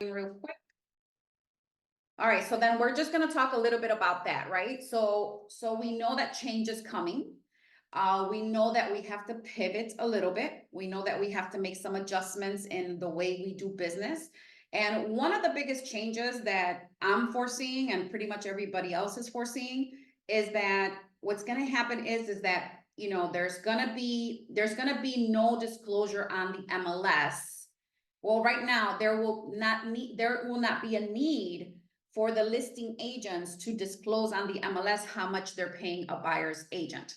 real quick. All right, so then we're just gonna talk a little bit about that, right? So we know that change is coming. We know that we have to pivot a little bit. We know that we have to make some adjustments in the way we do business. And one of the biggest changes that I'm foreseeing and pretty much everybody else is foreseeing is that what's gonna happen is that, you know, there's gonna be no disclosure on the MLS. Well, right now, there will not be a need for the listing agents to disclose on the MLS how much they're paying a buyer's agent.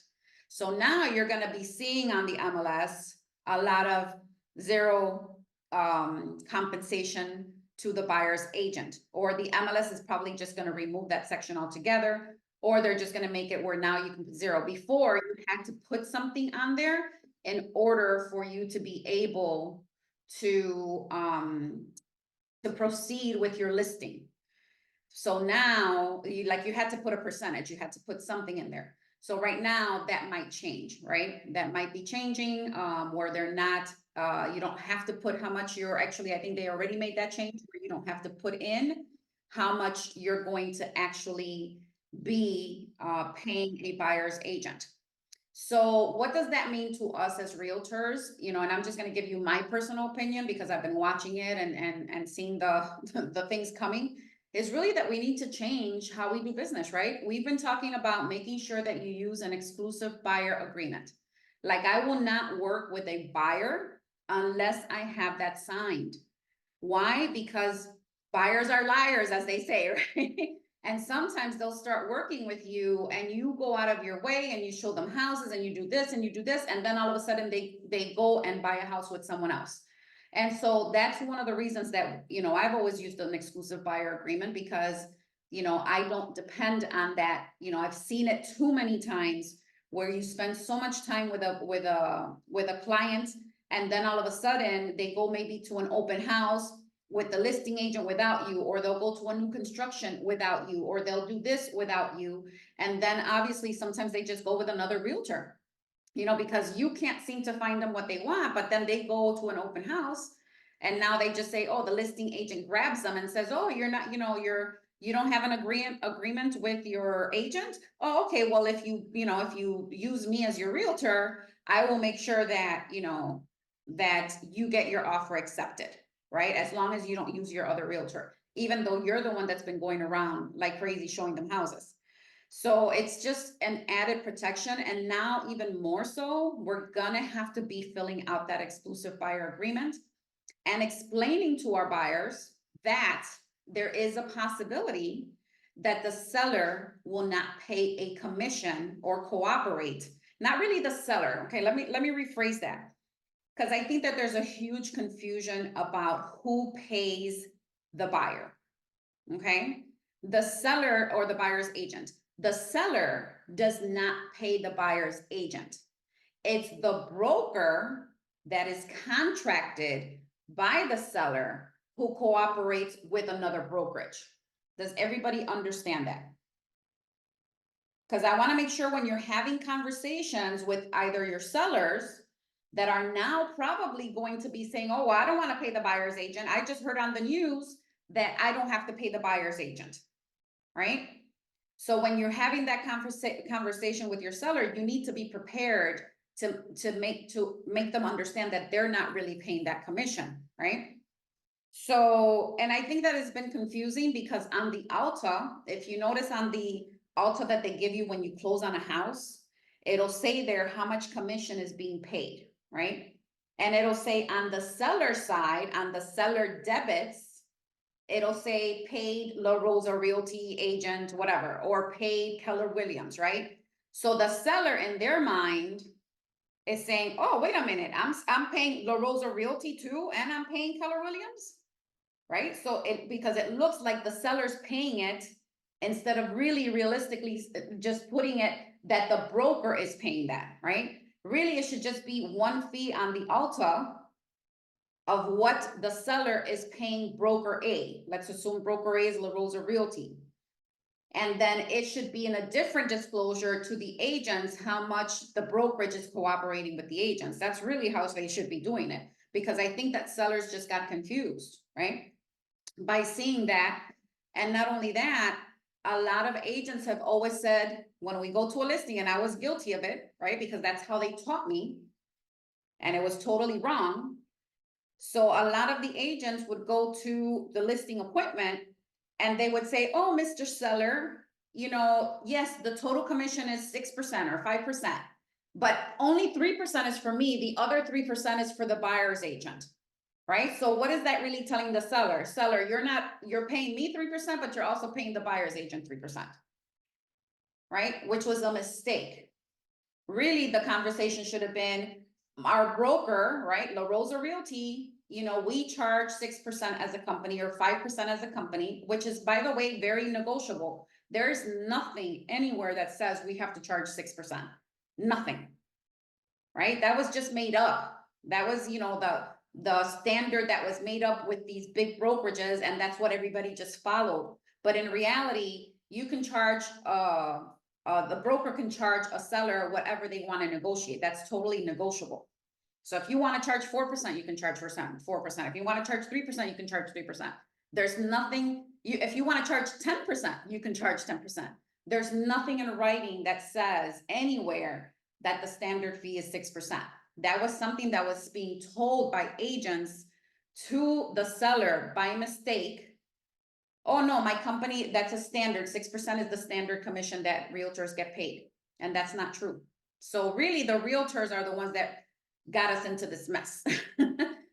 So now you're going to be seeing on the MLS a lot of zero compensation to the buyer's agent, or the MLS is probably just going to remove that section altogether, or they're just going to make it where now you can put zero. Before, you had to put something on there in order for you to be able to proceed with your listing. So now you had to put a percentage, you had to put something in there. So right now that might change, right? That might be changing where they're not, you don't have to put how much you're actually, I think they already made that change where you don't have to put in how much you're going to actually be paying a buyer's agent. So what does that mean to us as realtors? You know, and I'm just going to give you my personal opinion because I've been watching it and seeing the things coming, is really that we need to change how we do business, right? We've been talking about making sure that you use an exclusive buyer agreement. Like, I will not work with a buyer unless I have that signed. Why? Because buyers are liars, as they say, right? And sometimes they'll start working with you and you go out of your way and you show them houses and you do this and you do this. And then all of a sudden they go and buy a house with someone else. And so that's one of the reasons that, you know, I've always used an exclusive buyer agreement because, you know, I don't depend on that. You know, I've seen it too many times where you spend so much time with a client, and then all of a sudden they go maybe to an open house with the listing agent without you, or they'll go to a new construction without you, or they'll do this without you. And then obviously sometimes they just go with another realtor, you know, because you can't seem to find them what they want, but then they go to an open house and now they just say, oh, the listing agent grabs them and says, oh, you're not, you know, you don't have an agreement with your agent. Oh, okay. Well, if you use me as your realtor, I will make sure that, you know, that you get your offer accepted, right? As long as you don't use your other realtor, even though you're the one that's been going around like crazy showing them houses. So it's just an added protection. And now even more so, we're gonna have to be filling out that exclusive buyer agreement and explaining to our buyers that there is a possibility that the seller will not pay a commission or cooperate. Not really the seller. Okay, let me rephrase that, because I think that there's a huge confusion about who pays the buyer. Okay, the seller or the buyer's agent. The seller does not pay the buyer's agent. It's the broker that is contracted by the seller who cooperates with another brokerage. Does everybody understand that? Because I want to make sure when you're having conversations with either your sellers that are now probably going to be saying, oh, I don't want to pay the buyer's agent. I just heard on the news that I don't have to pay the buyer's agent, right? So when you're having that conversation with your seller, you need to be prepared to make them understand that they're not really paying that commission, right? So, and I think that has been confusing because on the Alta, if you notice on the Alta that they give you when you close on a house, it'll say there how much commission is being paid, right? And it'll say on the seller side, on the seller debits, it'll say paid La Rosa Realty agent, whatever, or paid Keller Williams, right? So the seller in their mind is saying, oh, wait a minute, I'm paying La Rosa Realty too, and I'm paying Keller Williams, right? So because it looks like the seller's paying it instead of really realistically just putting it that the broker is paying that, right? Really, it should just be one fee on the Alta of what the seller is paying broker A. Let's assume broker A is La Rosa Realty. And then it should be in a different disclosure to the agents how much the brokerage is cooperating with the agents. That's really how they should be doing it, because I think that sellers just got confused, right? by seeing that. And not only that, a lot of agents have always said, when we go to a listing, and I was guilty of it, right? Because that's how they taught me. And it was totally wrong. So a lot of the agents would go to the listing appointment and they would say, oh, Mr. Seller, you know, yes, the total commission is 6% or 5%, but only 3% is for me. The other 3% is for the buyer's agent. Right? So what is that really telling the seller? Seller, you're paying me 3%, but you're also paying the buyer's agent 3%. Right? Which was a mistake. Really, the conversation should have been our broker, right? La Rosa Realty, you know, we charge 6% as a company or 5% as a company, which is, by the way, very negotiable. There's nothing anywhere that says we have to charge 6%. Nothing. Right? That was just made up. That was, you know, the standard that was made up with these big brokerages, and that's what everybody just followed. But in reality, you can charge, the broker can charge a seller whatever they want to negotiate. That's totally negotiable. So if you want to charge 4%, you can charge 4%. If you want to charge 3%, you can charge 3%. There's nothing, if you want to charge 10%, you can charge 10%. There's nothing in writing that says anywhere that the standard fee is 6%. That was something that was being told by agents to the seller by mistake. Oh no, my company, that's a standard, 6% is the standard commission that realtors get paid. And that's not true. So really the realtors are the ones that got us into this mess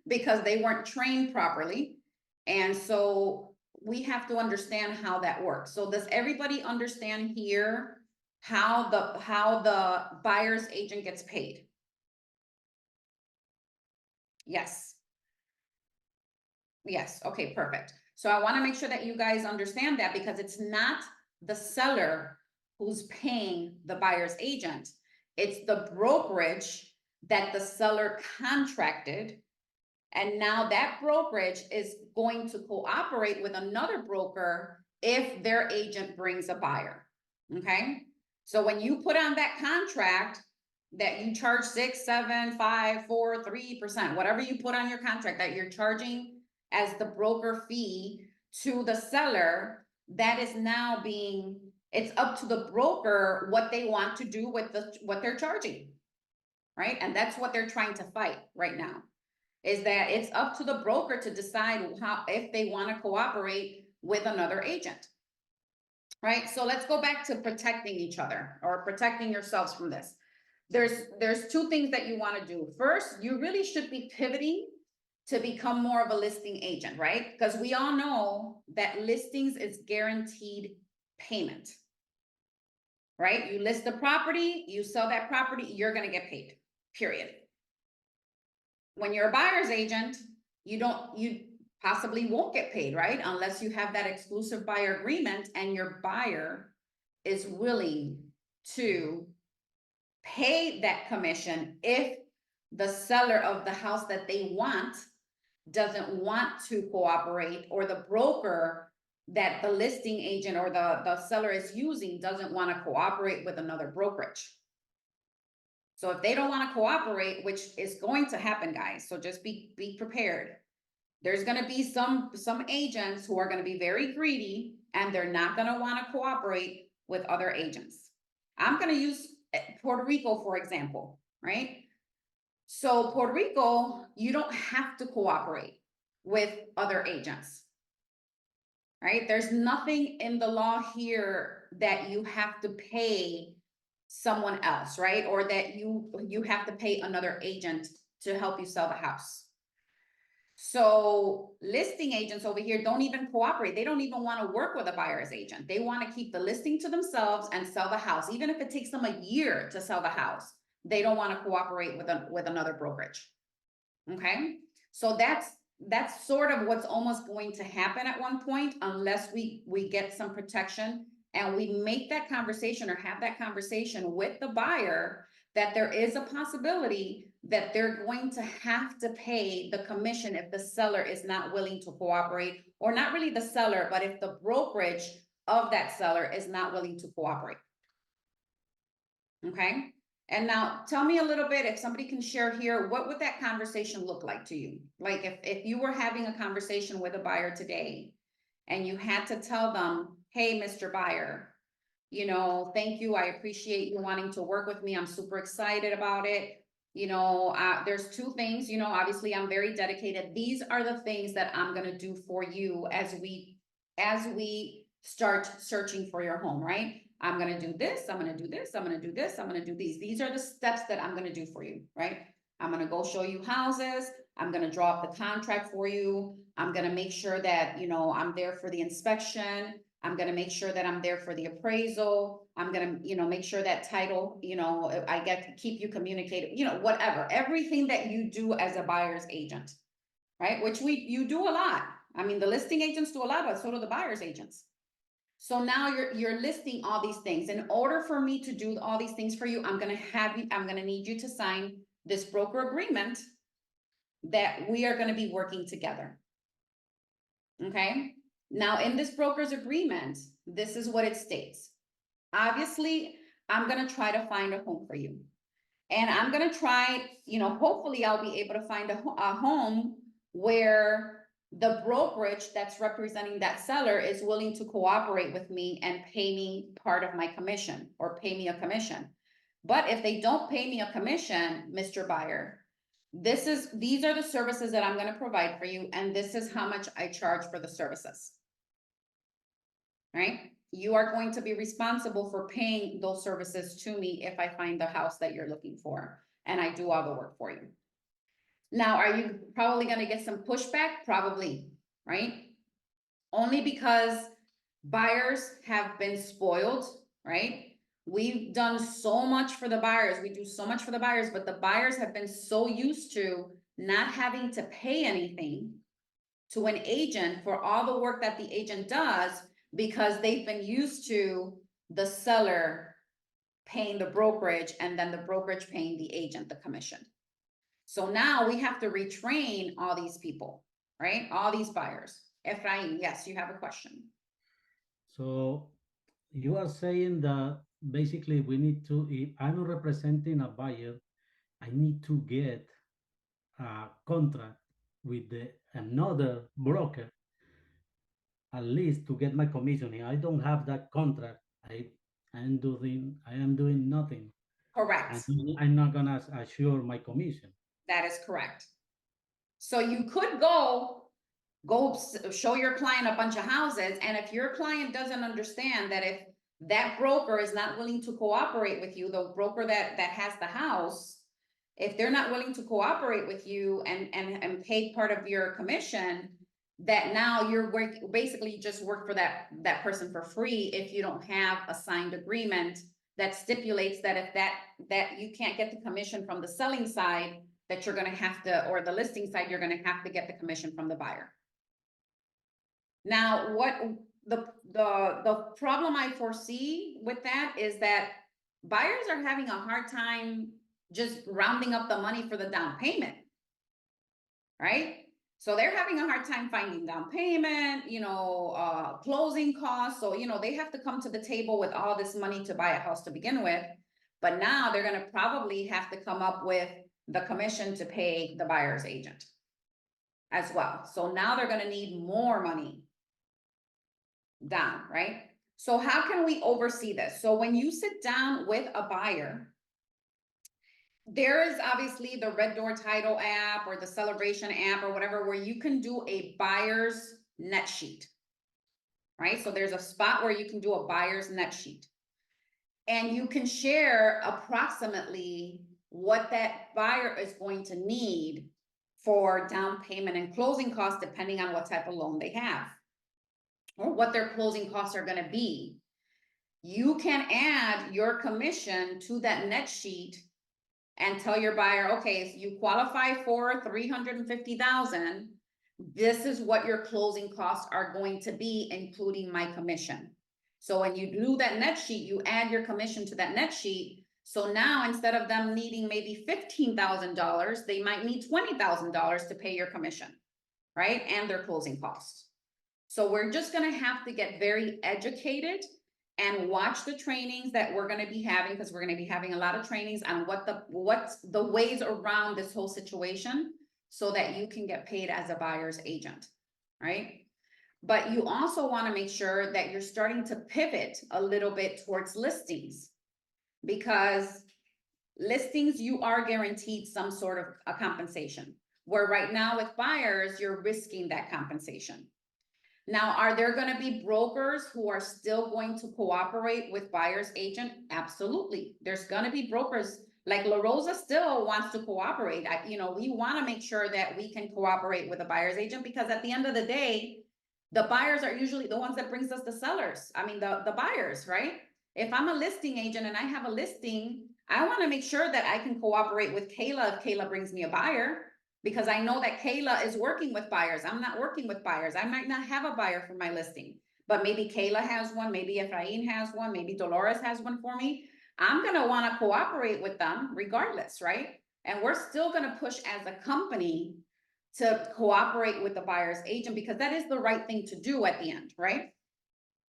because they weren't trained properly. And so we have to understand how that works. So does everybody understand here how the buyer's agent gets paid? Yes. Yes, okay, perfect. So I want to make sure that you guys understand that, because it's not the seller who's paying the buyer's agent. It's the brokerage that the seller contracted. And now that brokerage is going to cooperate with another broker if their agent brings a buyer. Okay. So when you put on that contract that you charge 6, 7, 5, 4, 3%, whatever you put on your contract that you're charging as the broker fee to the seller, that is now being, it's up to the broker what they want to do with what they're charging. Right. And that's what they're trying to fight right now, is that it's up to the broker to decide if they want to cooperate with another agent. Right. So let's go back to protecting each other or protecting yourselves from this. There's two things that you want to do. First, you really should be pivoting to become more of a listing agent, right? Because we all know that listings is guaranteed payment. Right? You list the property, you sell that property, you're going to get paid, period. When you're a buyer's agent, you possibly won't get paid, right? Unless you have that exclusive buyer agreement and your buyer is willing to pay that commission if the seller of the house that they want doesn't want to cooperate, or the broker that the listing agent or the seller is using doesn't want to cooperate with another brokerage. So if they don't want to cooperate, which is going to happen, guys, so just be prepared. There's going to be some agents who are going to be very greedy and they're not going to want to cooperate with other agents. I'm going to use Puerto Rico, for example, right? So Puerto Rico, you don't have to cooperate with other agents, right? There's nothing in the law here that you have to pay someone else, right? Or that you have to pay another agent to help you sell the house. So listing agents over here don't even cooperate. They don't even want to work with a buyer's agent. They want to keep the listing to themselves and sell the house. Even if it takes them a year to sell the house, they don't want to cooperate with another brokerage. Okay. So that's sort of what's almost going to happen at one point, unless we get some protection and we make that conversation or have that conversation with the buyer that there is a possibility that they're going to have to pay the commission if the seller is not willing to cooperate, or not really the seller, but if the brokerage of that seller is not willing to cooperate. Okay. And now tell me a little bit, if somebody can share here, what would that conversation look like to you? Like if you were having a conversation with a buyer today and you had to tell them, hey, Mr. Buyer, you know, thank you. I appreciate you wanting to work with me. I'm super excited about it. You know, there's two things, you know, obviously I'm very dedicated. These are the things that I'm going to do for you as we start searching for your home, right? I'm going to do this. I'm going to do this. I'm going to do this. I'm going to do these. These are the steps that I'm going to do for you, right? I'm going to go show you houses. I'm going to draw up the contract for you. I'm going to make sure that, you know, I'm there for the inspection. I'm gonna make sure that I'm there for the appraisal. I'm gonna, you know, make sure that title, you know, I get to keep you communicated, you know, whatever, everything that you do as a buyer's agent, right? Which you do a lot. I mean, the listing agents do a lot, but so do the buyer's agents. So now you're listing all these things. In order for me to do all these things for you, I'm gonna need you to sign this broker agreement that we are gonna be working together. Okay? Now, in this broker's agreement, this is what it states. Obviously, I'm going to try to find a home for you. And I'm going to try, you know, hopefully I'll be able to find a home where the brokerage that's representing that seller is willing to cooperate with me and pay me part of my commission or pay me a commission. But if they don't pay me a commission, Mr. Buyer, these are the services that I'm going to provide for you, and this is how much I charge for the services. Right? You are going to be responsible for paying those services to me if I find the house that you're looking for, and I do all the work for you. Now, are you probably going to get some pushback? Probably, right? Only because buyers have been spoiled, right? We've done so much for the buyers. We do so much for the buyers, but the buyers have been so used to not having to pay anything to an agent for all the work that the agent does, because they've been used to the seller paying the brokerage and then the brokerage paying the agent the commission. So now we have to retrain all these people, right? All these buyers. Efrain, yes, you have a question. So you are saying that basically we need to, if I'm representing a buyer, I need to get a contract with another broker at least to get my commission. If I don't have that contract, I am doing nothing. And Correct. I'm not gonna assure my commission. That is correct. So you could go show your client a bunch of houses, and if your client doesn't understand that if that broker is not willing to cooperate with you, the broker that has the house, if they're not willing to cooperate with you and pay part of your commission, that now you're basically you just work for that person for free if you don't have a signed agreement that stipulates that if that you can't get the commission from the selling side, that you're going to have to, or the listing side, you're going to have to get the commission from the buyer. Now, what the problem I foresee with that is that buyers are having a hard time just rounding up the money for the down payment, right? So they're having a hard time finding down payment, you know, closing costs. So, you know, they have to come to the table with all this money to buy a house to begin with. But now they're going to probably have to come up with the commission to pay the buyer's agent as well. So now they're going to need more money down, right? So how can we oversee this? So when you sit down with a buyer, there is obviously the Red Door Title app or the Celebration app or whatever, where you can do a buyer's net sheet, right? So there's a spot where you can do a buyer's net sheet, and you can share approximately what that buyer is going to need for down payment and closing costs, depending on what type of loan they have or what their closing costs are going to be. You can add your commission to that net sheet and tell your buyer, okay, if you qualify for $350,000, this is what your closing costs are going to be, including my commission. So when you do that net sheet, you add your commission to that net sheet. So now instead of them needing maybe $15,000, they might need $20,000 to pay your commission, right? And their closing costs. So we're just going to have to get very educated and watch the trainings that we're gonna be having, because we're gonna be having a lot of trainings on what's the ways around this whole situation, so that you can get paid as a buyer's agent, right? But you also wanna make sure that you're starting to pivot a little bit towards listings, because listings, you are guaranteed some sort of a compensation, where right now with buyers, you're risking that compensation. Now, are there gonna be brokers who are still going to cooperate with buyer's agent? Absolutely. There's gonna be brokers, like La Rosa still wants to cooperate. We wanna make sure that we can cooperate with a buyer's agent, because at the end of the day, the buyers are usually the ones that brings us the sellers. I mean, the buyers, right? If I'm a listing agent and I have a listing, I wanna make sure that I can cooperate with Kayla if Kayla brings me a buyer, because I know that Kayla is working with buyers. I'm not working with buyers. I might not have a buyer for my listing, but maybe Kayla has one, maybe Efrain has one, maybe Dolores has one for me. I'm gonna wanna cooperate with them regardless, right? And we're still gonna push as a company to cooperate with the buyer's agent, because that is the right thing to do at the end, right?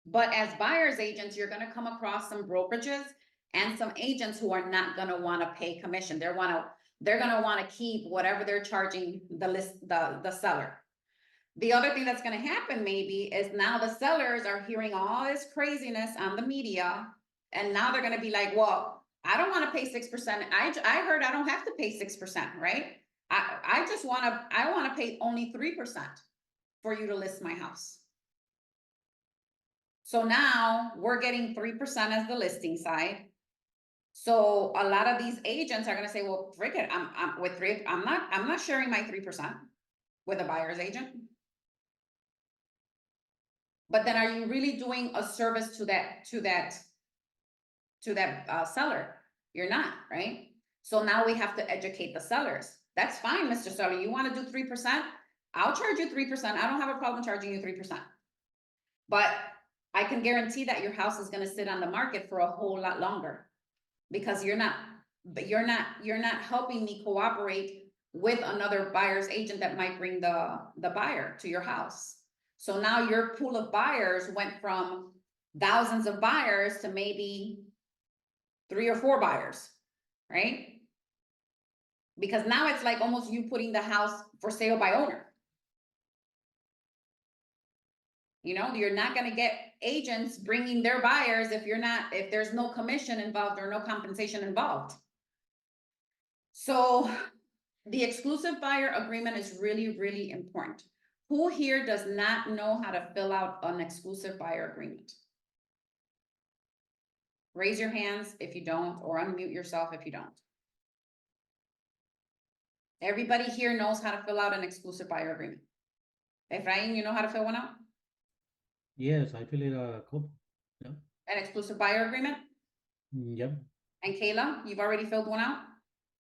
But as buyer's agents, you're gonna come across some brokerages and some agents who are not gonna wanna pay commission. They're gonna wanna keep whatever they're charging the seller. The other thing that's gonna happen maybe is now the sellers are hearing all this craziness on the media, and now they're gonna be like, well, I don't wanna pay 6%. I heard I don't have to pay 6%, right? I wanna pay only 3% for you to list my house. So now we're getting 3% as the listing side. So a lot of these agents are gonna say, well, frick it, I'm with I'm not sharing my 3% with a buyer's agent. But then are you really doing a service to that seller? You're not, right? So now we have to educate the sellers. That's fine, Mr. Seller, you wanna do 3%? I'll charge you 3%. I don't have a problem charging you 3%. But I can guarantee that your house is gonna sit on the market for a whole lot longer, because you're not helping me cooperate with another buyer's agent that might bring the buyer to your house. So now your pool of buyers went from thousands of buyers to maybe 3 or 4 buyers, right? Because now it's like almost you putting the house for sale by owner. You're not gonna get agents bringing their buyers if there's no commission involved or no compensation involved. So the exclusive buyer agreement is really, really important. Who here does not know how to fill out an exclusive buyer agreement? Raise your hands if you don't, or unmute yourself if you don't. Everybody here knows how to fill out an exclusive buyer agreement. Efrain, you know how to fill one out? Yes, I feel it a couple. Yeah. An exclusive buyer agreement? Yep. And Kayla, you've already filled one out?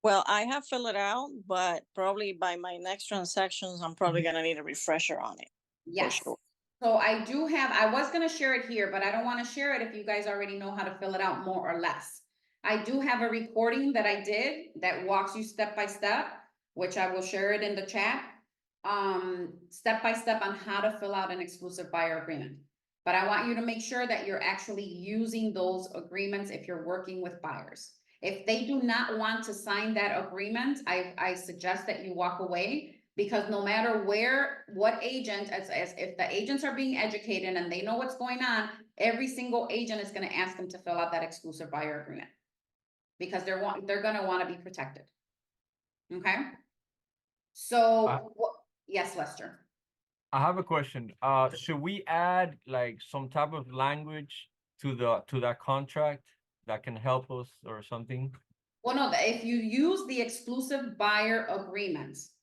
Well, I have filled it out, but probably by my next transactions, I'm probably gonna need a refresher on it. Yes. Sure. So I was gonna share it here, but I don't wanna share it if you guys already know how to fill it out more or less. I do have a recording that I did that walks you step by step, which I will share it in the chat. Step by step on how to fill out an exclusive buyer agreement. But I want you to make sure that you're actually using those agreements if you're working with buyers. If they do not want to sign that agreement, I suggest that you walk away, because no matter what agent, as if the agents are being educated and they know what's going on, every single agent is gonna ask them to fill out that exclusive buyer agreement, because they're gonna wanna be protected. Okay? So, yes, Lester. I have a question. Should we add like some type of language to that contract that can help us or something? Well, no, if you use the exclusive buyer agreements,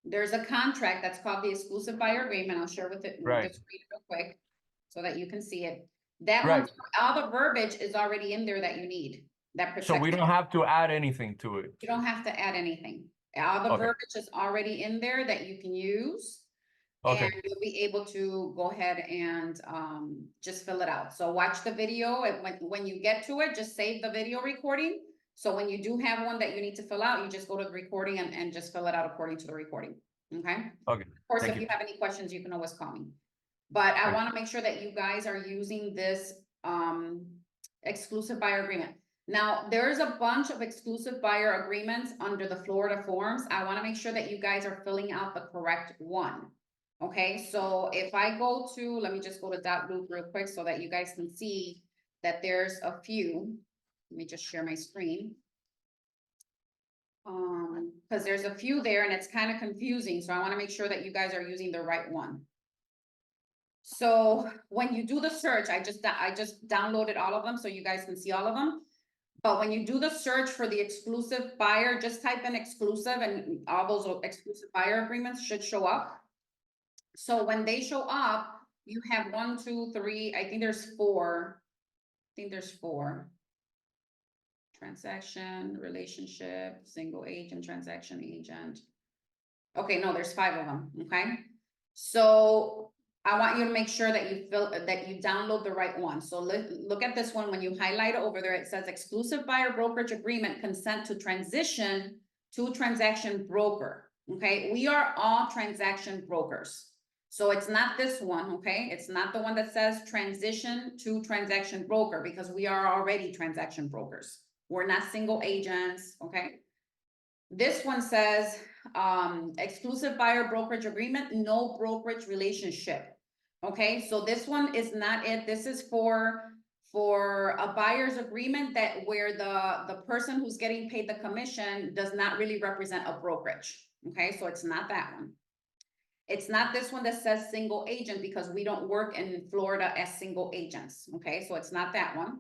there's a contract that's called the exclusive buyer agreement. I'll share with the Right. screen real quick so that you can see it. That Right. one, all the verbiage is already in there that you need. That protects. So we don't have to add anything to it. You don't have to add anything. All the Okay. verbiage is already in there that you can use. Okay. And you'll be able to go ahead and just fill it out. So watch the video, and when you get to it, just save the video recording. So when you do have one that you need to fill out, you just go to the recording and just fill it out according to the recording, okay? Okay. Of course, Thank if you. you have any questions, you can always call me. But I Thank wanna make sure that you guys are using this exclusive buyer agreement. Now, there's a bunch of exclusive buyer agreements under the Florida forms. I wanna make sure that you guys are filling out the correct one. Okay, so if I go to, let me just go to .loop real quick so that you guys can see that there's a few. Let me just share my screen. Because there's a few there and it's kind of confusing, so I want to make sure that you guys are using the right one. So when you do the search, I just downloaded all of them so you guys can see all of them. But when you do the search for the exclusive buyer, just type in exclusive and all those exclusive buyer agreements should show up. So when they show up, you have 1, 2, 3, I think there's 4. I think there's 4. Transaction, relationship, single agent, transaction agent. Okay, no, there's 5 of them, okay? So I want you to make sure that you download the right one. So look at this one. When you highlight it over there, it says exclusive buyer brokerage agreement, consent to transition to transaction broker, okay? We are all transaction brokers. So it's not this one, okay? It's not the one that says transition to transaction broker because we are already transaction brokers. We're not single agents, okay? This one says, exclusive buyer brokerage agreement, no brokerage relationship. Okay, so this one is not it. This is for a buyer's agreement that where the person who's getting paid the commission does not really represent a brokerage. Okay, so it's not that one. It's not this one that says single agent because we don't work in Florida as single agents. Okay, so it's not that one.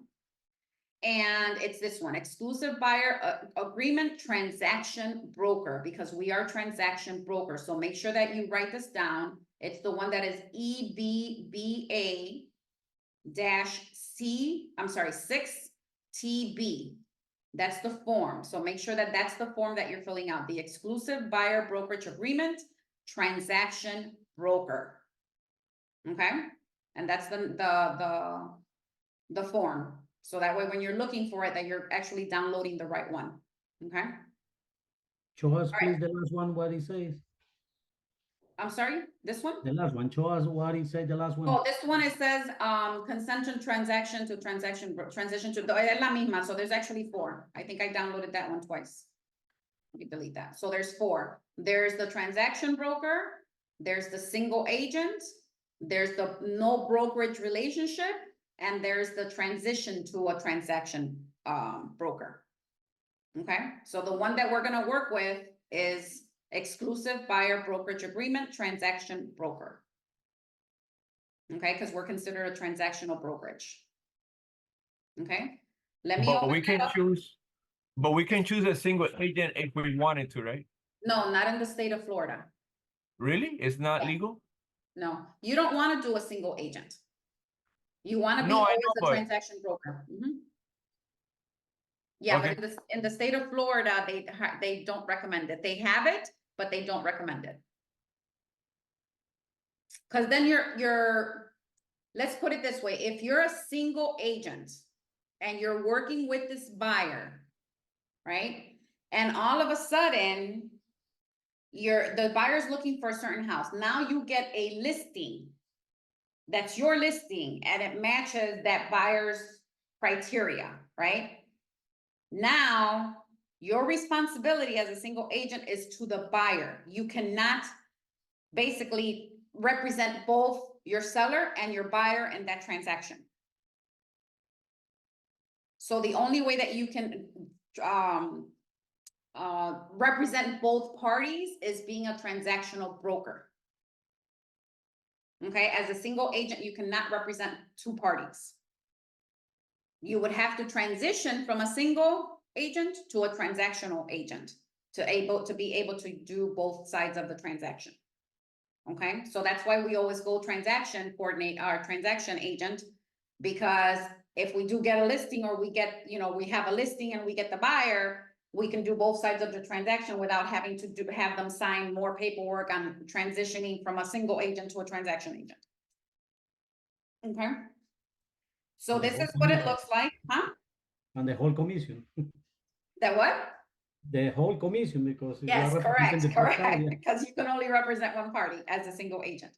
And it's this one, exclusive buyer agreement transaction broker, because we are transaction brokers. So make sure that you write this down. It's the one that is EBBA-6TB. That's the form. So make sure that that's the form that you're filling out. The exclusive buyer brokerage agreement transaction broker. Okay, and that's the form. So that way, when you're looking for it, that you're actually downloading the right one, okay? Show us, All please, right. the last one, what it says. I'm sorry, this one? The last one, show us what it said, the last one. Oh, this one, it says, consent and transition to, es la misma, so there's actually 4. I think I downloaded that one twice. Let me delete that. So there's 4. There's the transaction broker, there's the single agent, there's the no brokerage relationship, and there's the transition to a transaction broker. Okay, so the one that we're gonna work with is exclusive buyer brokerage agreement transaction broker. Okay, because we're considered a transactional brokerage. Okay, let me But open we that can up. choose, but we can choose a single agent if we wanted to, right? No, not in the state of Florida. Really? It's not Yeah. legal? No, you don't want to do a single agent. You want to be No, I always know, a but- transaction broker. Mhm. Yeah, Okay. but in the state of Florida, they don't recommend it. They have it, but they don't recommend it. Because then let's put it this way, if you're a single agent and you're working with this buyer, right? And all of a sudden, the buyer's looking for a certain house. Now you get a listing. That's your listing and it matches that buyer's criteria, right? Now, your responsibility as a single agent is to the buyer. You cannot basically represent both your seller and your buyer in that transaction. So the only way that you can represent both parties is being a transactional broker. Okay, as a single agent, you cannot represent 2 parties. You would have to transition from a single agent to a transactional agent to be able to do both sides of the transaction. Okay, so that's why we always go transaction coordinate our transaction agent, because if we do get a listing or we get, we have a listing and we get the buyer, we can do both sides of the transaction without having to have them sign more paperwork on transitioning from a single agent to a transaction agent. Okay. So this is what it looks like, huh? And the whole commission. That what? The whole commission, because you Yes, are representing the two correct, sides, yeah. because you can only represent one party as a single agent.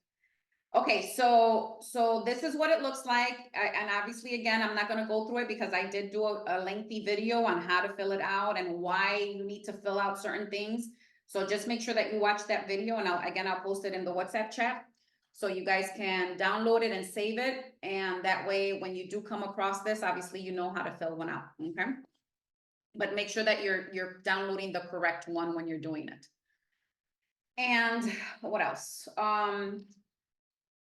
Okay, so this is what it looks like, and obviously, again, I'm not gonna go through it because I did do a lengthy video on how to fill it out and why you need to fill out certain things. So just make sure that you watch that video, and I'll post it in the WhatsApp chat. So you guys can download it and save it, and that way, when you do come across this, obviously, you know how to fill one out, okay? But make sure that you're downloading the correct one when you're doing it. And what else?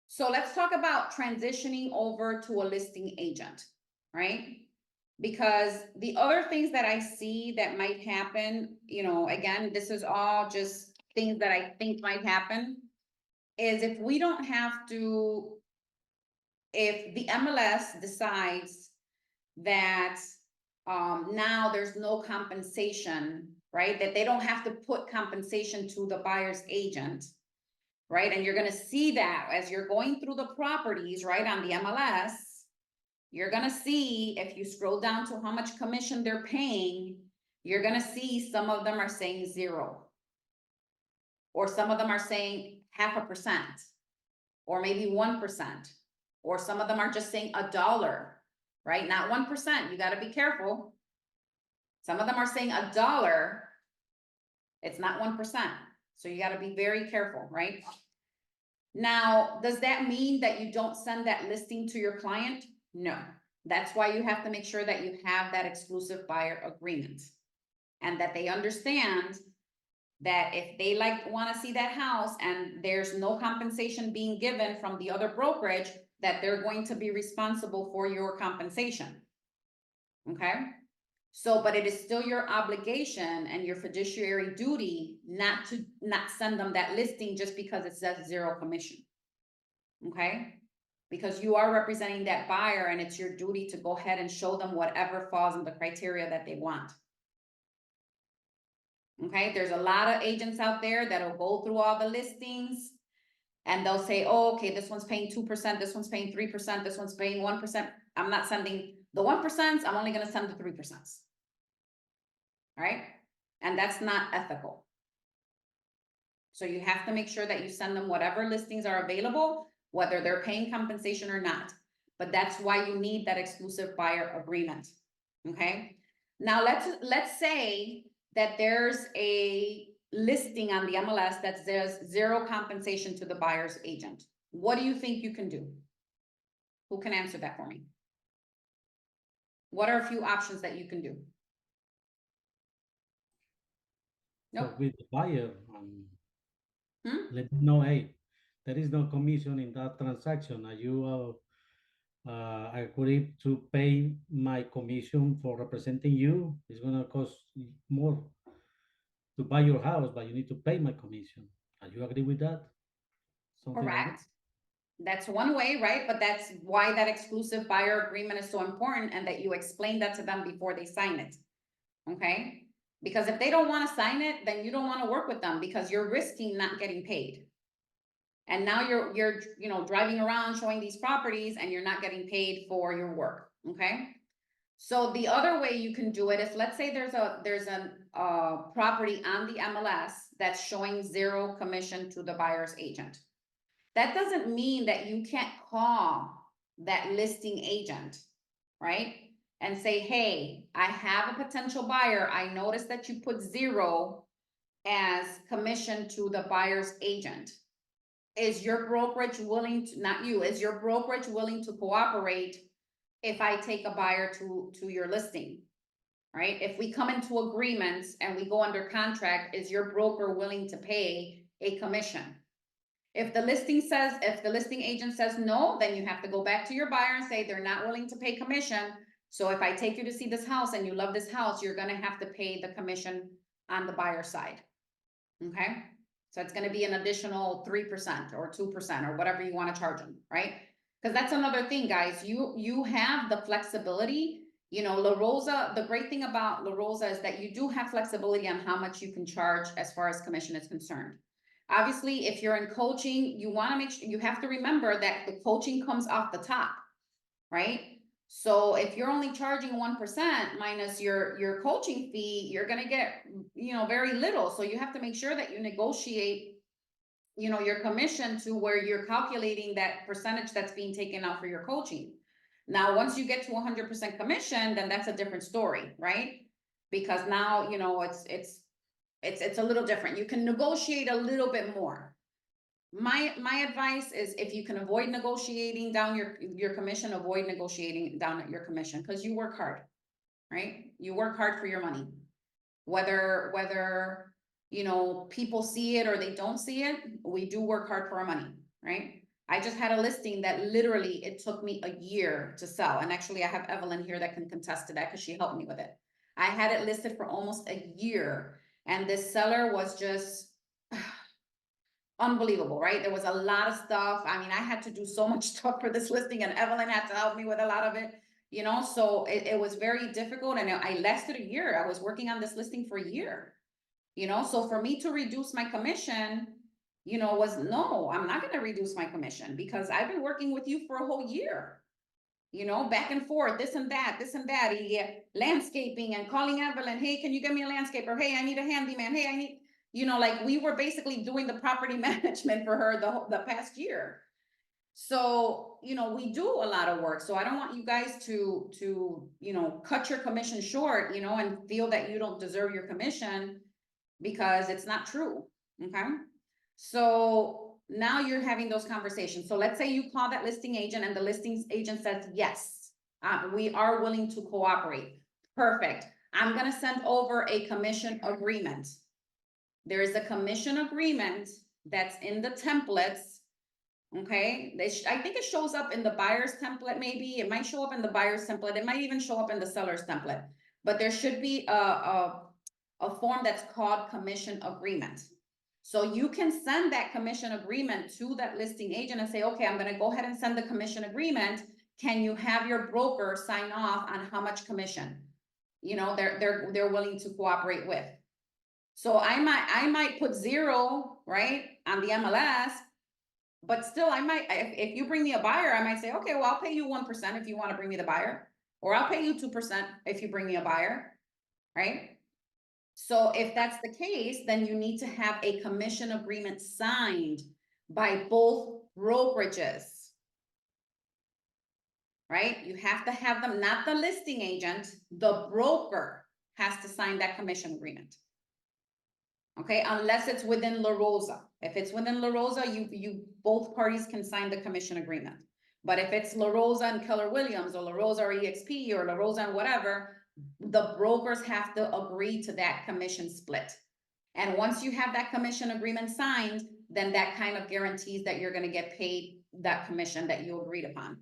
So let's talk about transitioning over to a listing agent, right? Because the other things that I see that might happen, again, this is all just things that I think might happen, is if we don't have to, if the MLS decides that now there's no compensation, right? That they don't have to put compensation to the buyer's agent, right? And you're gonna see that as you're going through the properties, right, on the MLS, you're gonna see, if you scroll down to how much commission they're paying, you're gonna see some of them are saying 0. Or some of them are saying 0.5%, or maybe 1%, or some of them are just saying $1, right? Not 1%, you gotta be careful. Some of them are saying $1, it's not 1%. So you gotta be very careful, right? Now, does that mean that you don't send that listing to your client? No. That's why you have to make sure that you have that exclusive buyer agreement. And that they understand that if they want to see that house and there's no compensation being given from the other brokerage, that they're going to be responsible for your compensation. Okay? So, but it is still your obligation and your fiduciary duty not send them that listing just because it says 0 commission. Okay? Because you are representing that buyer and it's your duty to go ahead and show them whatever falls in the criteria that they want. Okay? There's a lot of agents out there that'll go through all the listings and they'll say, oh, okay, this one's paying 2%, this one's paying 3%, this one's paying 1%. I'm not sending the 1%, I'm only gonna send the 3%. Right? And that's not ethical. So you have to make sure that you send them whatever listings are available, whether they're paying compensation or not. But that's why you need that exclusive buyer agreement. Okay? Now let's say that there's a listing on the MLS that says 0 compensation to the buyer's agent. What do you think you can do? Who can answer that for me? What are a few options that you can do? Nope. So with the buyer, Hmm? let them know, hey, there is no commission in that transaction. Are you agreed to pay my commission for representing you? It's gonna cost more to buy your house, but you need to pay my commission. Are you agree with that? Something like Correct. That's one way, right? But that's why that exclusive buyer agreement is so important and that you explain that to them before they sign it. Okay? Because if they don't want to sign it, then you don't want to work with them because you're risking not getting paid. And now you're driving around showing these properties and you're not getting paid for your work. Okay? So the other way you can do it is, let's say there's a property on the MLS that's showing 0 commission to the buyer's agent. That doesn't mean that you can't call that listing agent, right? And say, hey, I have a potential buyer. I noticed that you put 0 as commission to the buyer's agent. Is your brokerage willing to, not you, is your brokerage willing to cooperate if I take a buyer to your listing, right? If we come into agreements and we go under contract, is your broker willing to pay a commission? If the listing agent says no, then you have to go back to your buyer and say they're not willing to pay commission. So if I take you to see this house and you love this house, you're gonna have to pay the commission on the buyer side. Okay? So it's gonna be an additional 3% or 2% or whatever you wanna charge them, right? Because that's another thing, guys. You have the flexibility. La Rosa, the great thing about La Rosa is that you do have flexibility on how much you can charge as far as commission is concerned. Obviously, if you're in coaching, you want to make sure, you have to remember that the coaching comes off the top, right? So if you're only charging 1% minus your coaching fee, you're going to get, very little. So you have to make sure that you negotiate your commission to where you're calculating that percentage that's being taken out for your coaching. Now, once you get to 100% commission, then that's a different story, right? Because now, it's a little different. You can negotiate a little bit more. My advice is if you can avoid negotiating down your commission, avoid negotiating down at your commission, because you work hard, right? You work hard for your money. Whether people see it or they don't see it, we do work hard for our money, right? I just had a listing that literally it took me a year to sell. And actually I have Evelyn here that can contest to that because she helped me with it. I had it listed for almost a year, and this seller was just unbelievable, right? There was a lot of stuff. I mean, I had to do so much stuff for this listing, and Evelyn had to help me with a lot of it, so it was very difficult, and I lasted a year. I was working on this listing for a year, so for me to reduce my commission, was no, I'm not going to reduce my commission because I've been working with you for a whole year, back and forth, this and that, landscaping and calling Evelyn, hey, can you get me a landscaper? Hey, I need a handyman. Hey, I need, like we were basically doing the property management for her the past year. So, we do a lot of work. So I don't want you guys to cut your commission short, and feel that you don't deserve your commission, because it's not true. Okay. So now you're having those conversations. So let's say you call that listing agent and the listings agent says, yes, we are willing to cooperate. Perfect. I'm going to send over a commission agreement. There is a commission agreement that's in the templates. Okay. I think it shows up in the buyer's template. Maybe it might show up in the buyer's template. It might even show up in the seller's template, but there should be a form that's called commission agreement. So you can send that commission agreement to that listing agent and say, okay, I'm going to go ahead and send the commission agreement. Can you have your broker sign off on how much commission, they're willing to cooperate with? So I might put 0, right, on the MLS, but still I might, if you bring me a buyer, I might say, okay, well, I'll pay you 1% if you want to bring me the buyer, or I'll pay you 2% if you bring me a buyer, right? So if that's the case, then you need to have a commission agreement signed by both brokerages, right? You have to have them, not the listing agent, the broker has to sign that commission agreement. Okay, unless it's within La Rosa. If it's within La Rosa, you both parties can sign the commission agreement. But if it's La Rosa and Keller Williams, or La Rosa or EXP, or La Rosa and whatever, the brokers have to agree to that commission split. And once you have that commission agreement signed, then that kind of guarantees that you're going to get paid that commission that you agreed upon.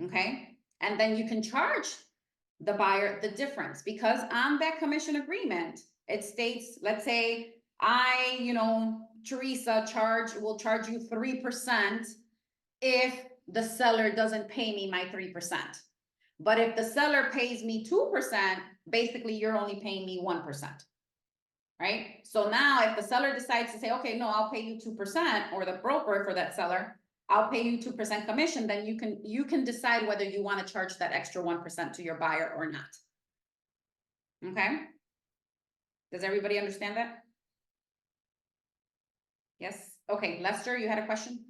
Okay. And then you can charge the buyer the difference, because on that commission agreement, it states, let's say Teresa will charge you 3% if the seller doesn't pay me my 3%. But if the seller pays me 2%, basically you're only paying me 1%, right? So now if the seller decides to say, okay, no, I'll pay you 2%, or the broker for that seller, I'll pay you 2% commission, then you can decide whether you want to charge that extra 1% to your buyer or not. Okay? Does everybody understand that? Yes? Okay, Lester, you had a question?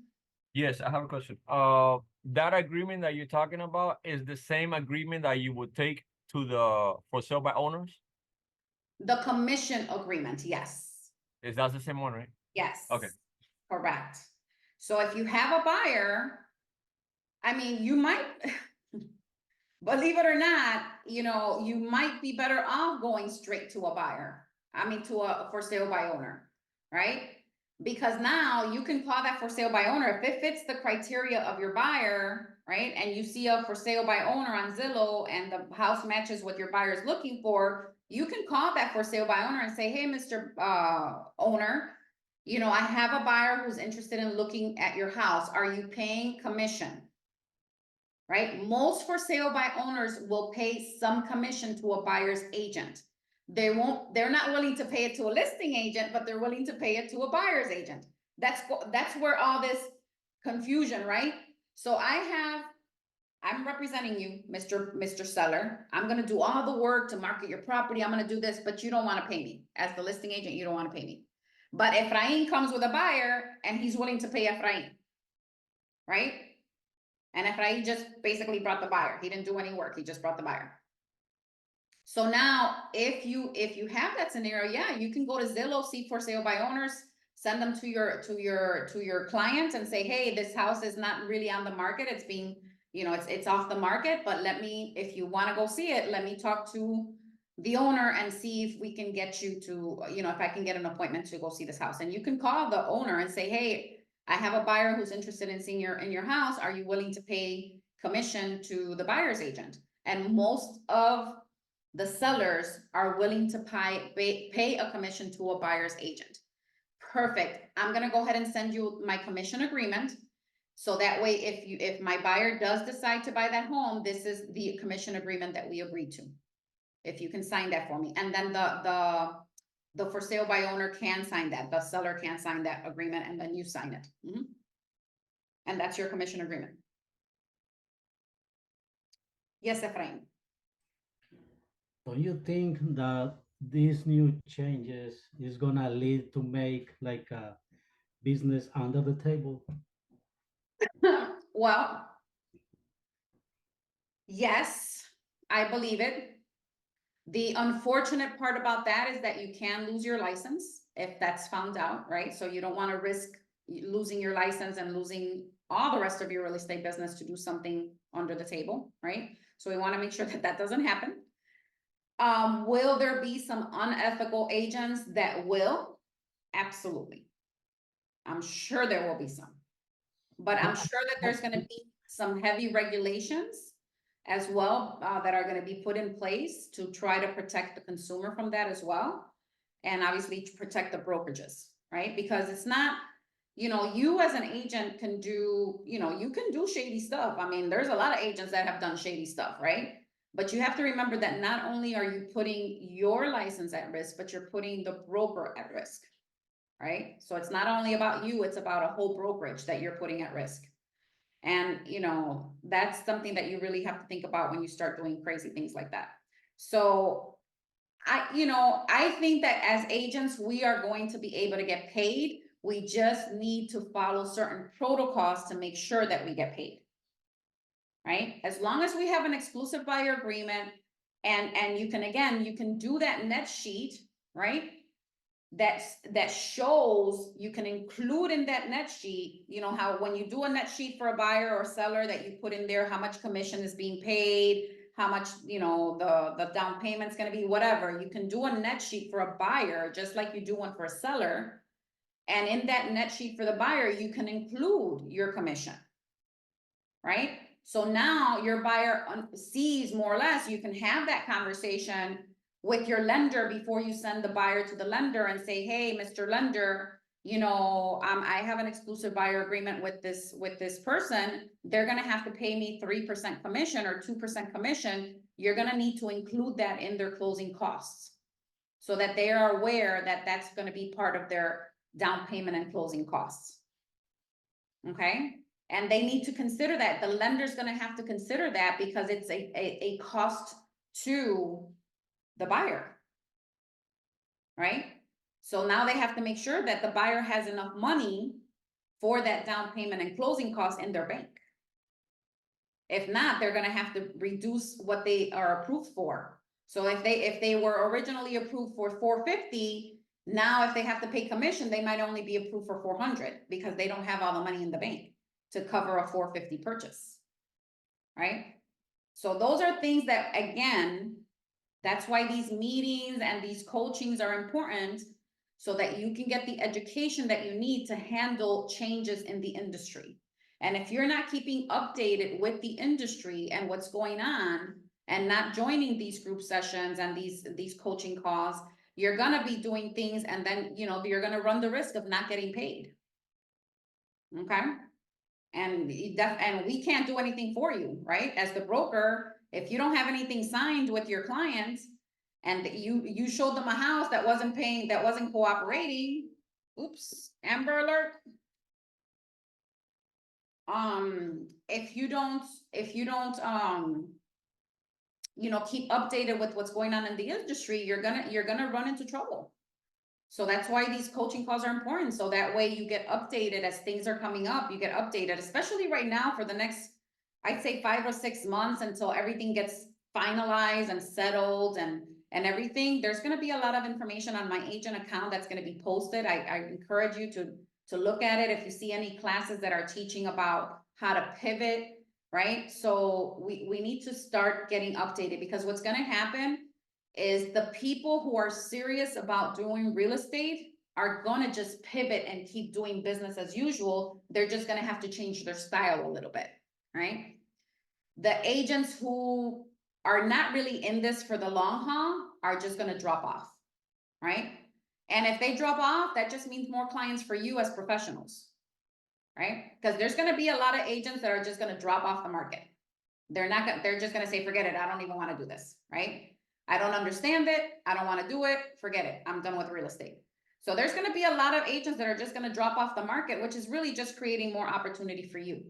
Yes, I have a question. That agreement that you're talking about is the same agreement that you would take to the for sale by owners? The commission agreement, yes. Is that the same one, right? Yes. Okay. Correct. So if you have a buyer, I mean, you might, believe it or not, you might be better off going straight to a buyer. I mean, to a for sale by owner, right? Because now you can call that for sale by owner. If it fits the criteria of your buyer, right? And you see a for sale by owner on Zillow and the house matches what your buyer's looking for, you can call that for sale by owner and say, hey, Mr. Owner, I have a buyer who's interested in looking at your house. Are you paying commission? Right? Most for sale by owners will pay some commission to a buyer's agent. They're not willing to pay it to a listing agent, but they're willing to pay it to a buyer's agent. That's where all this confusion, right? So I'm representing you, Mr. Seller. I'm going to do all the work to market your property. I'm going to do this, but you don't want to pay me. As the listing agent, you don't want to pay me. But Efrain comes with a buyer and he's willing to pay Efrain, right? And Efrain just basically brought the buyer. He didn't do any work. He just brought the buyer. So now if you have that scenario, yeah, you can go to Zillow, see for sale by owners, send them to your client and say, hey, this house is not really on the market. It's being, it's off the market, but if you want to go see it, let me talk to the owner and see if we can get you to, if I can get an appointment to go see this house. And you can call the owner and say, hey, I have a buyer who's interested in seeing in your house. Are you willing to pay commission to the buyer's agent? And most of the sellers are willing to pay a commission to a buyer's agent. Perfect. I'm gonna go ahead and send you my commission agreement. So that way, if my buyer does decide to buy that home, this is the commission agreement that we agreed to. If you can sign that for me, and then the for sale by owner can sign that, the seller can sign that agreement, and then you sign it. And that's your commission agreement. Yes, Efrain. Do you think that these new changes is gonna lead to make like a business under the table? Well, yes, I believe it. The unfortunate part about that is that you can lose your license if that's found out, right? So you don't want to risk losing your license and losing all the rest of your real estate business to do something under the table, right? So we want to make sure that that doesn't happen. Will there be some unethical agents that will? Absolutely. I'm sure there will be some, but I'm sure that there's going to be some heavy regulations as well, that are going to be put in place to try to protect the consumer from that as well. And obviously to protect the brokerages, right? Because it's not, you as an agent can do, you can do shady stuff. I mean, there's a lot of agents that have done shady stuff, right? But you have to remember that not only are you putting your license at risk, but you're putting the broker at risk, right? So it's not only about you, it's about a whole brokerage that you're putting at risk. And, that's something that you really have to think about when you start doing crazy things like that. So I think that as agents, we are going to be able to get paid. We just need to follow certain protocols to make sure that we get paid. Right? As long as we have an exclusive buyer agreement and you can do that net sheet, right? That shows, you can include in that net sheet, how when you do a net sheet for a buyer or seller, that you put in there how much commission is being paid, how much, the down payment's going to be, whatever. You can do a net sheet for a buyer, just like you do one for a seller. And in that net sheet for the buyer, you can include your commission, right? So now your buyer sees more or less, you can have that conversation with your lender before you send the buyer to the lender and say, hey, Mr. Lender, I have an exclusive buyer agreement with this person. They're going to have to pay me 3% commission or 2% commission. You're going to need to include that in their closing costs so that they are aware that that's going to be part of their down payment and closing costs. Okay. And they need to consider that. The lender's going to have to consider that because it's a cost to the buyer, right? So now they have to make sure that the buyer has enough money for that down payment and closing costs in their bank. If not, they're going to have to reduce what they are approved for. So if they were originally approved for $450, now if they have to pay commission, they might only be approved for $400 because they don't have all the money in the bank to cover a $450 purchase, right? So those are things that, again, that's why these meetings and these coachings are important, so that you can get the education that you need to handle changes in the industry. And if you're not keeping updated with the industry and what's going on and not joining these group sessions and these coaching calls, you're going to be doing things and then, you're going to run the risk of not getting paid. Okay. And we can't do anything for you, right? As the broker, if you don't have anything signed with your clients and you showed them a house that wasn't paying, that wasn't cooperating, oops, Amber Alert. If you don't, keep updated with what's going on in the industry, you're gonna run into trouble. So that's why these coaching calls are important. So that way you get updated as things are coming up, you get updated, especially right now for the next, I'd say 5 or 6 months until everything gets finalized and settled and everything. There's gonna be a lot of information on my agent account that's gonna be posted. I encourage you to look at it if you see any classes that are teaching about how to pivot, right? So we need to start getting updated, because what's gonna happen is the people who are serious about doing real estate are gonna just pivot and keep doing business as usual. They're just gonna have to change their style a little bit, right? The agents who are not really in this for the long haul are just gonna drop off, right? And if they drop off, that just means more clients for you as professionals, right? Because there's gonna be a lot of agents that are just gonna drop off the market. They're just gonna say, forget it, I don't even wanna do this, right? I don't understand it, I don't wanna do it, forget it, I'm done with real estate. So there's gonna be a lot of agents that are just gonna drop off the market, which is really just creating more opportunity for you.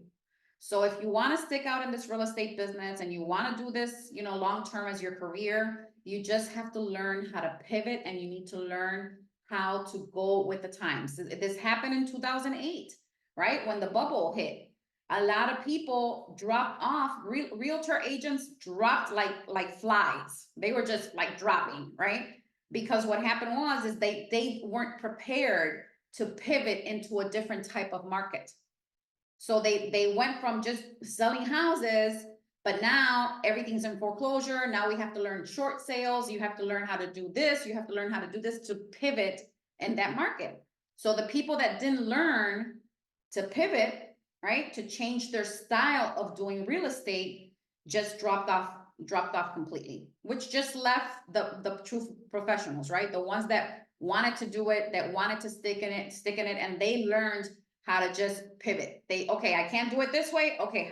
So if you wanna stick out in this real estate business and you wanna do this, you know, long-term as your career, you just have to learn how to pivot, and you need to learn how to go with the times. This happened in 2008, right? When the bubble hit. A lot of people dropped off, realtor agents dropped like flies. They were just like dropping, right? Because what happened is they weren't prepared to pivot into a different type of market. So they went from just selling houses, but now everything's in foreclosure. Now we have to learn short sales. You have to learn how to do this. You have to learn how to do this to pivot in that market. So the people that didn't learn to pivot, right, to change their style of doing real estate, just dropped off completely, which just left the true professionals, right? The ones that wanted to do it, that wanted to stick in it, and they learned how to just pivot. Okay, I can't do it this way. Okay,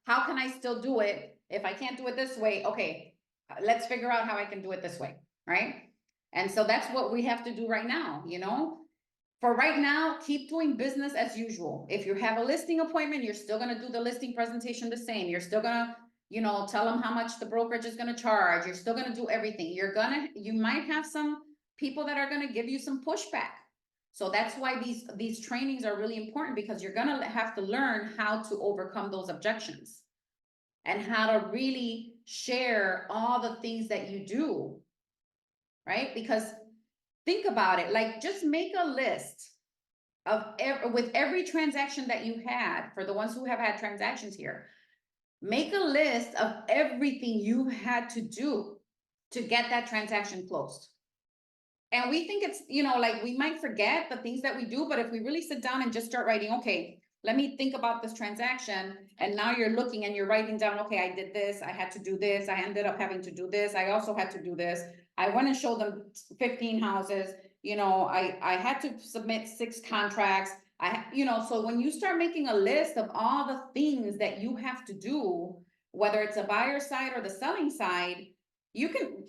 how can I still do it? If I can't do it this way, okay, let's figure out how I can do it this way, right? And so that's what we have to do right now, you know? For right now, keep doing business as usual. If you have a listing appointment, you're still gonna do the listing presentation the same. You're still gonna, you know, tell them how much the brokerage is gonna charge. You're still gonna do everything. You might have some people that are gonna give you some pushback. So that's why these trainings are really important, because you're gonna have to learn how to overcome those objections and how to really share all the things that you do, right? Because think about it, like just make a list of with every transaction that you had. For the ones who have had transactions here, make a list of everything you had to do to get that transaction closed. And we think it's, you know, like we might forget the things that we do, but if we really sit down and just start writing, okay, let me think about this transaction. And now you're looking and you're writing down, okay, I did this, I had to do this, I ended up having to do this, I also had to do this. I went and showed them 15 houses, you know, I had to submit 6 contracts. You know, so when you start making a list of all the things that you have to do, whether it's a buyer side or the selling side, you can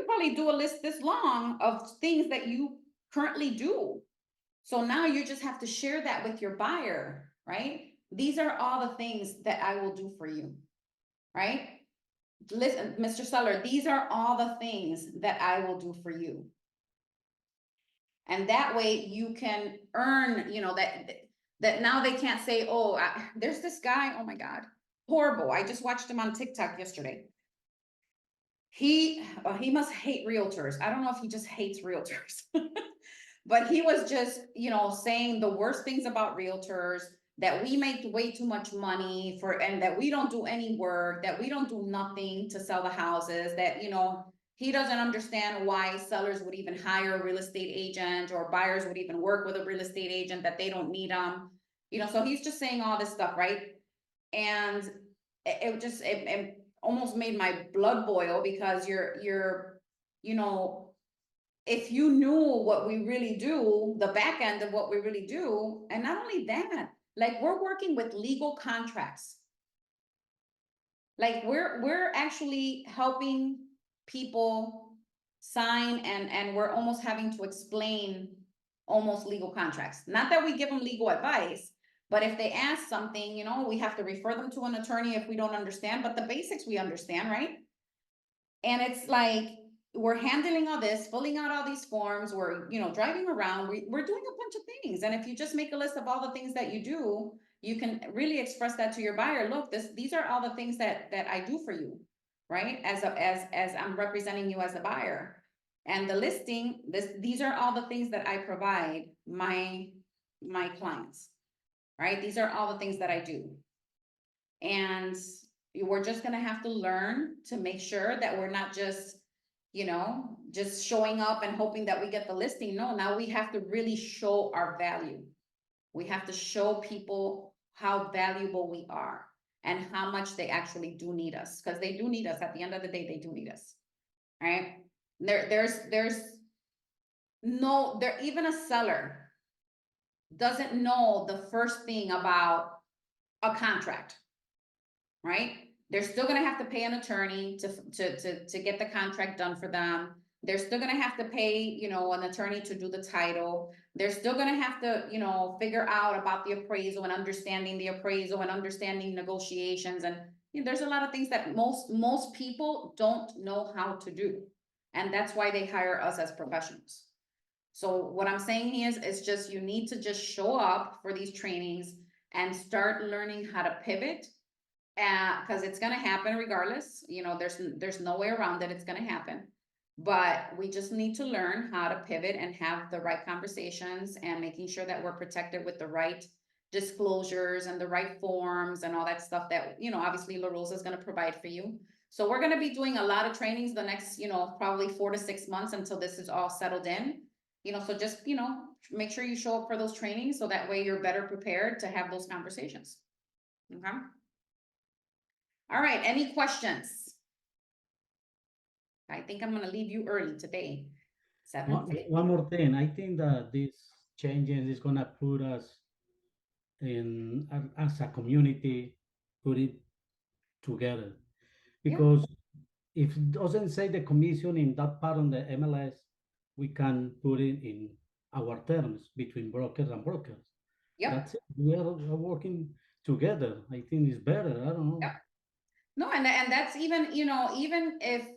probably do a list this long of things that you currently do. So now you just have to share that with your buyer, right? These are all the things that I will do for you, right? Listen, Mr. Seller, these are all the things that I will do for you. And that way you can earn, you know, that now they can't say, oh, there's this guy, oh my God, horrible. I just watched him on TikTok yesterday. He must hate realtors. I don't know if he just hates realtors, but he was just, you know, saying the worst things about realtors, that we make way too much money and that we don't do any work, that we don't do nothing to sell the houses, that, you know, he doesn't understand why sellers would even hire a real estate agent, or buyers would even work with a real estate agent, that they don't need them. You know, so he's just saying all this stuff, right? And it almost made my blood boil, because you're, you know, if you knew what we really do, the back end of what we really do, and not only that, like we're working with legal contracts. Like we're actually helping people sign, and we're almost having to explain almost legal contracts. Not that we give them legal advice, but if they ask something, you know, we have to refer them to an attorney if we don't understand, but the basics we understand, right? And it's like, we're handling all this, filling out all these forms, we're, driving around, we're doing a bunch of things. And if you just make a list of all the things that you do, you can really express that to your buyer. Look, these are all the things that I do for you, right? As I'm representing you as a buyer. And the listing, these are all the things that I provide my clients, right? These are all the things that I do. And we're just gonna have to learn to make sure that we're not just, just showing up and hoping that we get the listing. No, now we have to really show our value. We have to show people how valuable we are and how much they actually do need us, because they do need us. At the end of the day, they do need us, right? Even a seller doesn't know the first thing about a contract, right? They're still gonna have to pay an attorney to get the contract done for them. They're still gonna have to pay, an attorney to do the title. They're still gonna have to, figure out about the appraisal and understanding the appraisal and understanding negotiations. And there's a lot of things that most people don't know how to do. And that's why they hire us as professionals. So what I'm saying is just, you need to just show up for these trainings and start learning how to pivot. Because it's gonna happen regardless, there's no way around it, it's gonna happen. But we just need to learn how to pivot and have the right conversations and making sure that we're protected with the right disclosures and the right forms and all that stuff that, obviously La Rosa is gonna provide for you. So we're gonna be doing a lot of trainings the next, probably 4 to 6 months until this is all settled in. So just, make sure you show up for those trainings so that way you're better prepared to have those conversations. Okay? All right, any questions? I think I'm gonna leave you early today. 7:50. One more thing. I think that this changes is gonna put us in as a community, put it together. Because if it doesn't say the commission in that part on the MLS, we can put it in our terms between brokers and brokers. Yep. That's it. We are working together. I think it's better. I don't know. Yep. No, and that's even, even if,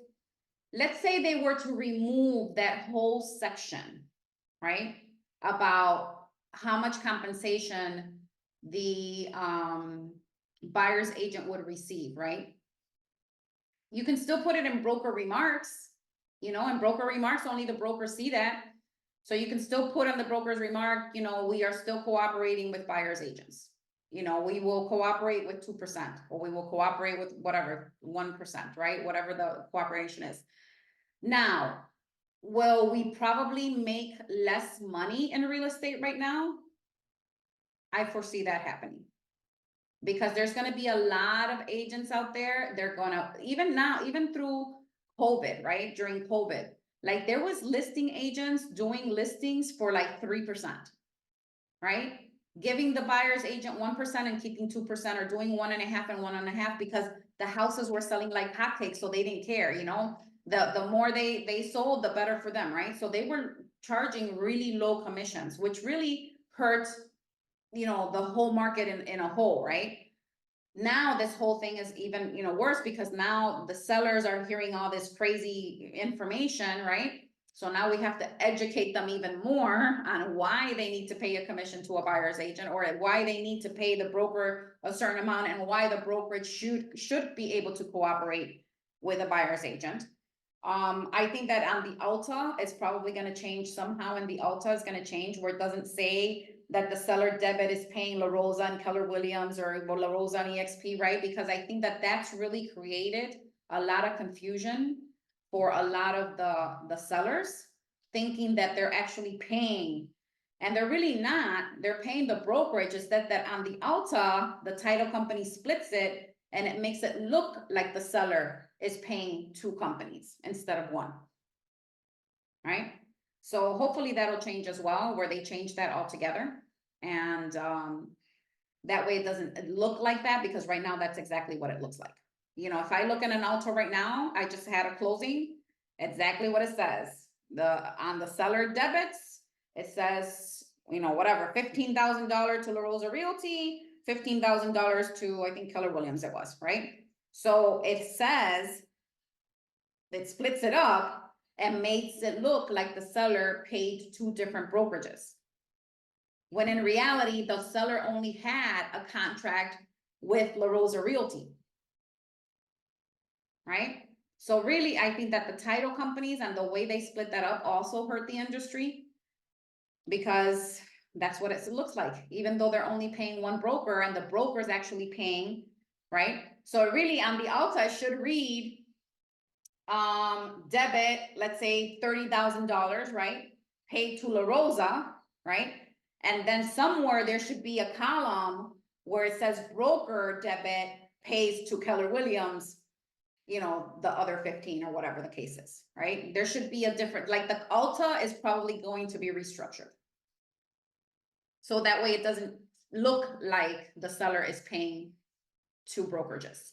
let's say they were to remove that whole section, right? About how much compensation the buyer's agent would receive, right? You can still put it in broker remarks, in broker remarks, only the brokers see that. So you can still put in the broker's remark, we are still cooperating with buyer's agents. We will cooperate with 2%, or we will cooperate with whatever, 1%, right? Whatever the cooperation is. Now, will we probably make less money in real estate right now? I foresee that happening. Because there's gonna be a lot of agents out there, they're gonna, even now, even through COVID, right? During COVID, like there was listing agents doing listings for like 3%, right? Giving the buyer's agent 1% and keeping 2%, or doing 1.5 and 1.5 because the houses were selling like hotcakes, so they didn't care, the more they sold, the better for them, right? So they were charging really low commissions, which really hurt, the whole market in a whole, right? Now this whole thing is even, worse, because now the sellers are hearing all this crazy information, right? So now we have to educate them even more on why they need to pay a commission to a buyer's agent, or why they need to pay the broker a certain amount, and why the brokerage should be able to cooperate with a buyer's agent. I think that on the Alta, it's probably going to change somehow, and the Alta is going to change where it doesn't say that the seller debit is paying La Rosa and Keller Williams, or La Rosa and EXP, right? Because I think that that's really created a lot of confusion for a lot of the sellers, thinking that they're actually paying, and they're really not. They're paying the brokerage. It's that on the Alta, the title company splits it, and it makes it look like the seller is paying 2 companies instead of 1, right? So hopefully that'll change as well, where they change that altogether. And that way it doesn't look like that, because right now that's exactly what it looks like. If I look at an Alta right now, I just had a closing, exactly what it says. On the seller debits, it says, whatever, $15,000 to La Rosa Realty, $15,000 to, I think, Keller Williams it was, right? So it says, it splits it up, and makes it look like the seller paid two different brokerages. When in reality, the seller only had a contract with La Rosa Realty. Right? So really, I think that the title companies and the way they split that up also hurt the industry. Because that's what it looks like, even though they're only paying one broker and the broker is actually paying, right? So really on the outside should read, debit, let's say $30,000, right? Paid to La Rosa, right? And then somewhere there should be a column where it says broker debit pays to Keller Williams, you know, the other 15 or whatever the case is, right? There should be a different, like the Alta is probably going to be restructured. So that way it doesn't look like the seller is paying two brokerages.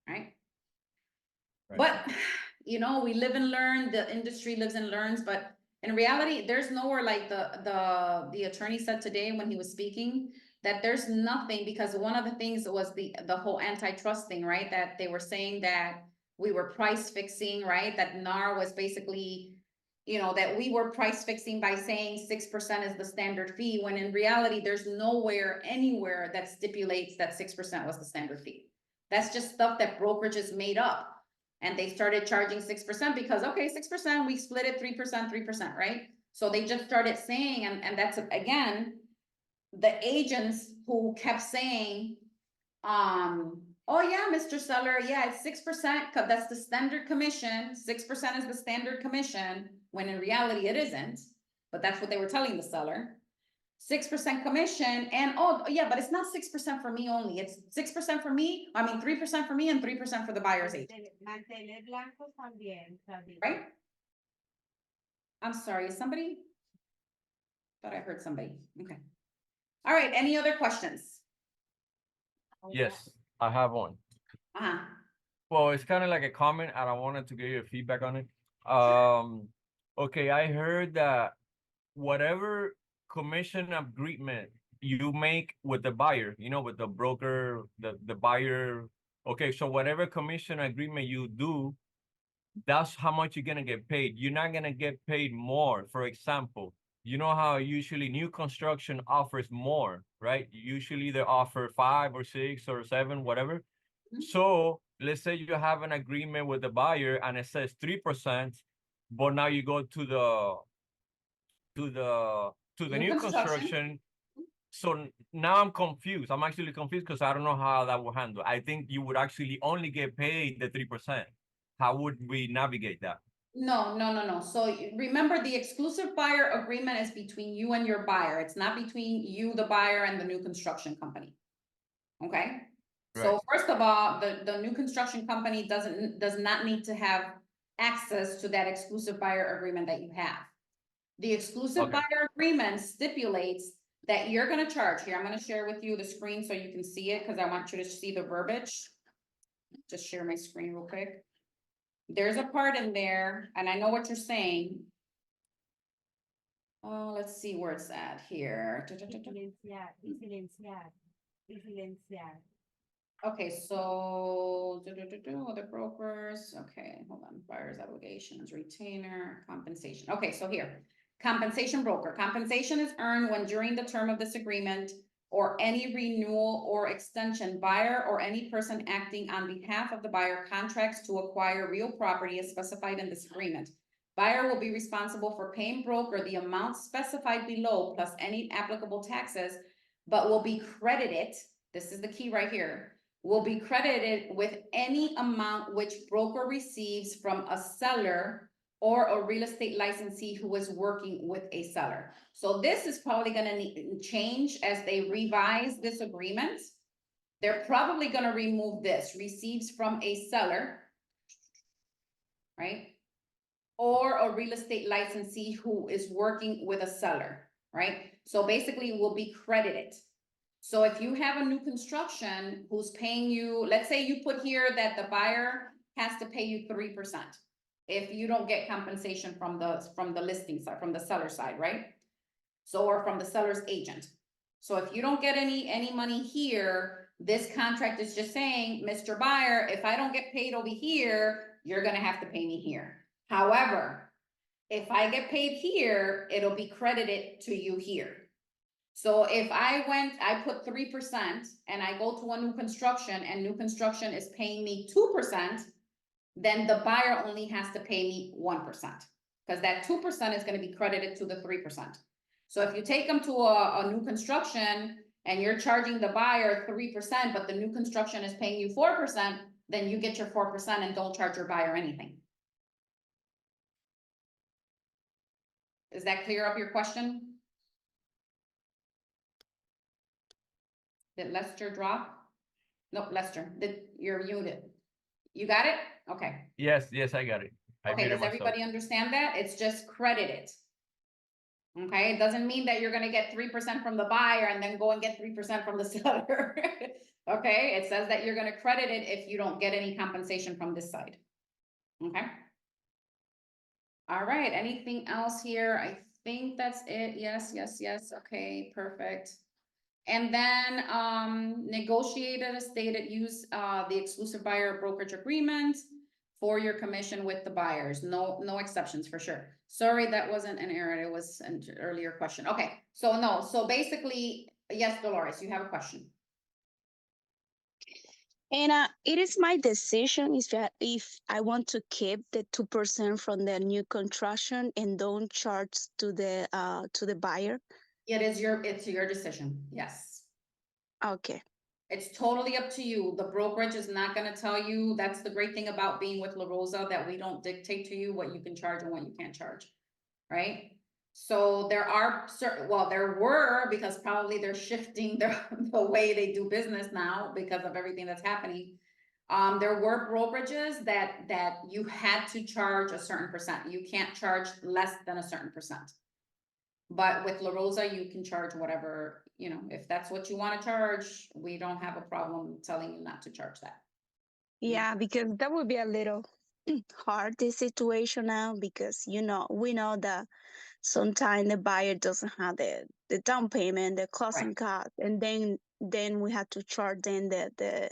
Right? Right. But, you know, we live and learn, the industry lives and learns, but in reality, there's nowhere like the attorney said today when he was speaking, that there's nothing, because one of the things was the whole antitrust thing, right? That they were saying that we were price fixing, right? That NAR was basically, you know, that we were price fixing by saying 6% is the standard fee, when in reality, there's nowhere, anywhere that stipulates that 6% was the standard fee. That's just stuff that brokerages made up. And they started charging 6% because, okay, 6%, we split it 3%, right? So they just started saying, and that's, again, the agents who kept saying, oh yeah, Mr. Seller, yeah, it's 6%, because that's the standard commission. 6% is the standard commission, when in reality it isn't, but that's what they were telling the seller. 6% commission, and oh yeah, but it's not 6% for me only, it's 6% for me, I mean 3% for me and 3% for the buyer's agent. Right? I'm sorry, is somebody? Thought I heard somebody, okay. All right, any other questions? Yes, I have one. Uh-huh. Well, it's kind of like a comment and I wanted to give you feedback on it. Okay, I heard that whatever commission agreement you make with the buyer, you know, with the broker, the buyer. Okay, so whatever commission agreement you do, that's how much you're gonna get paid. You're not gonna get paid more. For example, you know how usually new construction offers more, right? Usually they offer 5 or 6 or 7, whatever. Mhm. So let's say you have an agreement with the buyer and it says 3%, but now you go to the new construction. So now I'm confused. I'm actually confused because I don't know how that will handle. I think you would actually only get paid the 3%. How would we navigate that? No. So remember, the exclusive buyer agreement is between you and your buyer. It's not between you, the buyer, and the new construction company. Okay? So Right. first of all, the new construction company does not need to have access to that exclusive buyer agreement that you have. The exclusive Okay. buyer agreement stipulates that you're gonna charge, here, I'm gonna share with you the screen so you can see it, because I want you to see the verbiage. Just share my screen real quick. There's a part in there, and I know what you're saying. Oh, let's see where it's at here. Okay, so other brokers, okay, hold on, buyer's obligations, retainer, compensation. Okay, so here, compensation broker. Compensation is earned when during the term of this agreement or any renewal or extension, buyer or any person acting on behalf of the buyer contracts to acquire real property as specified in this agreement. Buyer will be responsible for paying broker the amount specified below plus any applicable taxes, but will be credited, this is the key right here, will be credited with any amount which broker receives from a seller or a real estate licensee who is working with a seller. So this is probably gonna need change as they revise this agreement. They're probably gonna remove this, receives from a seller, right? Or a real estate licensee who is working with a seller, right? So basically it will be credited. So if you have a new construction who's paying you, let's say you put here that the buyer has to pay you 3%. If you don't get compensation from the listing side, from the seller side, right? So, or from the seller's agent. So if you don't get any money here, this contract is just saying, Mr. Buyer, if I don't get paid over here, you're gonna have to pay me here. However, if I get paid here, it'll be credited to you here. So if I put 3% and I go to a new construction and new construction is paying me 2%, then the buyer only has to pay me 1%. Because that 2% is gonna be credited to the 3%. So if you take them to a new construction and you're charging the buyer 3%, but the new construction is paying you 4%, then you get your 4% and don't charge your buyer anything. Does that clear up your question? Did Lester drop? Nope, Lester, you're muted. You got it? Okay. Yes, I got it. I Okay, muted does myself. everybody understand that? It's just credited. Okay, it doesn't mean that you're gonna get 3% from the buyer and then go and get 3% from the seller. Okay, it says that you're gonna credit it if you don't get any compensation from this side. Okay. All right, anything else here? I think that's it. Yes, okay, perfect. And then, negotiated a stated use, the exclusive buyer brokerage agreement for your commission with the buyers. No exceptions for sure. Sorry, that wasn't an error. It was an earlier question. Okay, so basically, yes, Dolores, you have a question. And it is my decision if I want to keep the 2% from the new construction and don't charge to the buyer. It's your decision. Yes. Okay. It's totally up to you. The brokerage is not gonna tell you. That's the great thing about being with La Rosa, that we don't dictate to you what you can charge and what you can't charge, right? So there are there were, because probably they're shifting the way they do business now because of everything that's happening. There were brokerages that you had to charge a certain percent. You can't charge less than a certain percent. But with La Rosa, you can charge whatever, if that's what you want to charge, we don't have a problem telling you not to charge that. Yeah, because that would be a little hard, this situation now, because we know that sometimes the buyer doesn't have the down payment, the closing cost, and then we have to charge them the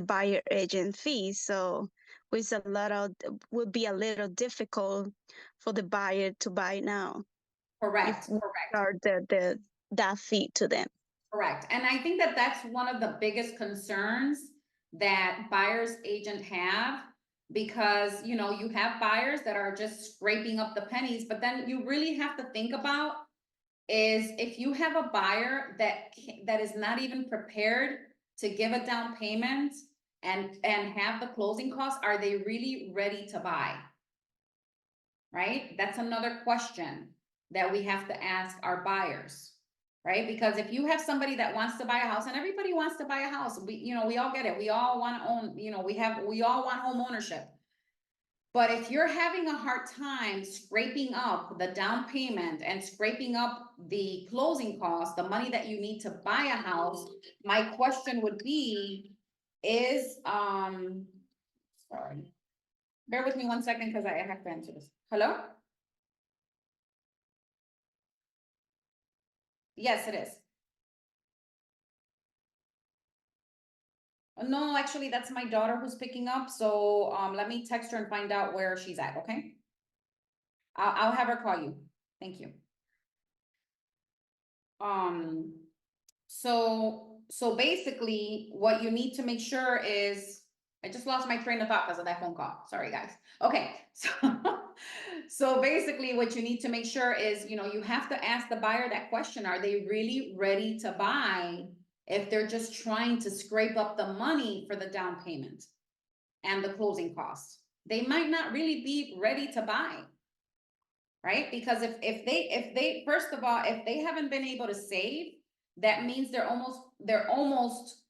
buyer agent fee. So would be a little difficult for the buyer to buy now. Correct. Charge that fee to them. Correct. And I think that that's one of the biggest concerns that buyer's agent have, because, you have buyers that are just scraping up the pennies, but then you really have to think about is if you have a buyer that is not even prepared to give a down payment and have the closing costs, are they really ready to buy? Right? That's another question that we have to ask our buyers. Right? Because if you have somebody that wants to buy a house, and everybody wants to buy a house, we all get it. We all want to own, we all want home ownership. But if you're having a hard time scraping up the down payment and scraping up the closing costs, the money that you need to buy a house, my question would be is, sorry, bear with me 1 second because I have to answer this. Hello? Yes, it is. No, actually, that's my daughter who's picking up. So let me text her and find out where she's at, okay? I'll have her call you. Thank you. So basically what you need to make sure is, I just lost my train of thought because of that phone call. Sorry, guys. Okay, so basically what you need to make sure is, you have to ask the buyer that question. Are they really ready to buy if they're just trying to scrape up the money for the down payment and the closing costs? They might not really be ready to buy, right? Because if they first of all, if they haven't been able to save, that means they're almost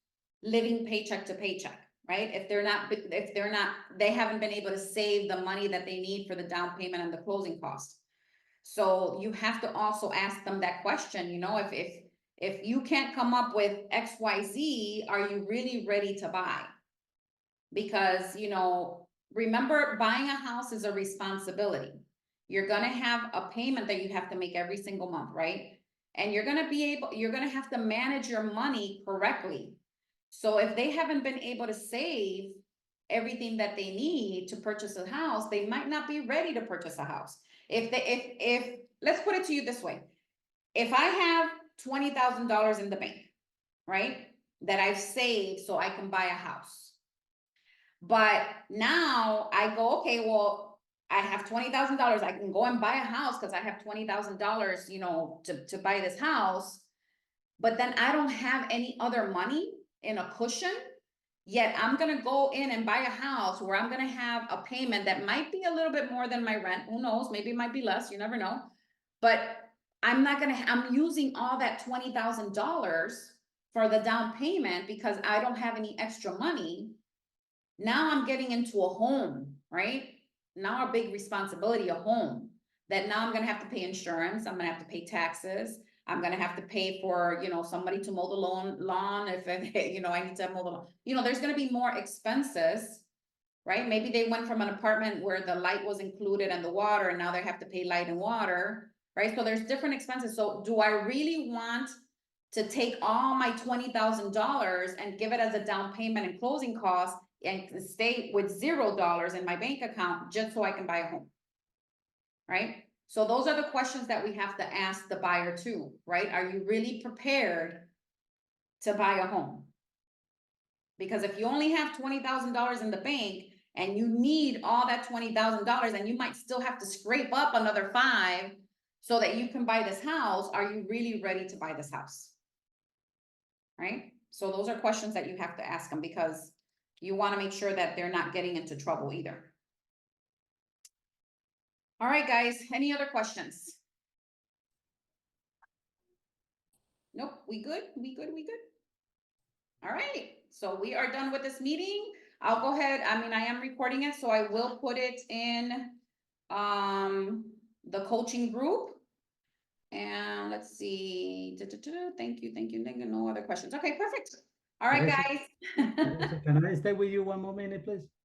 living paycheck to paycheck, right? If they haven't been able to save the money that they need for the down payment and the closing costs. So you have to also ask them that question, if you can't come up with XYZ, are you really ready to buy? Because, remember, buying a house is a responsibility. You're gonna have a payment that you have to make every single month, right? And you're gonna have to manage your money correctly. So if they haven't been able to save, everything that they need to purchase a house, they might not be ready to purchase a house. If let's put it to you this way. If I have $20,000 in the bank, right, that I've saved so I can buy a house. But now I go, okay, well, I have $20,000. I can go and buy a house because I have $20,000, you know, to buy this house. But then I don't have any other money in a cushion. Yet I'm gonna go in and buy a house where I'm gonna have a payment that might be a little bit more than my rent. Who knows? Maybe it might be less. You never know. But I'm using all that $20,000 for the down payment because I don't have any extra money. Now I'm getting into a home, right? Now a big responsibility, a home, that now I'm gonna have to pay insurance, I'm gonna have to pay taxes, I'm gonna have to pay for, you know, somebody to mow the lawn if, you know, I need to mow the lawn. You know, there's gonna be more expenses, right? Maybe they went from an apartment where the light was included and the water, and now they have to pay light and water, right? So there's different expenses. So do I really want to take all my $20,000 and give it as a down payment and closing costs and stay with $0 in my bank account just so I can buy a home? Right? So those are the questions that we have to ask the buyer too, right? Are you really prepared to buy a home? Because if you only have $20,000 in the bank and you need all that $20,000, and you might still have to scrape up another $5,000 so that you can buy this house, are you really ready to buy this house? Right? So those are questions that you have to ask them because you want to make sure that they're not getting into trouble either. All right, guys, any other questions? Nope, we good? We good? All right, so we are done with this meeting. I'll go ahead, I mean, I am recording it, so I will put it in the coaching group. And let's see, thank you, no other questions. Okay, perfect. All right, Teresa, guys. Teresa, can I stay with you one more minute, please?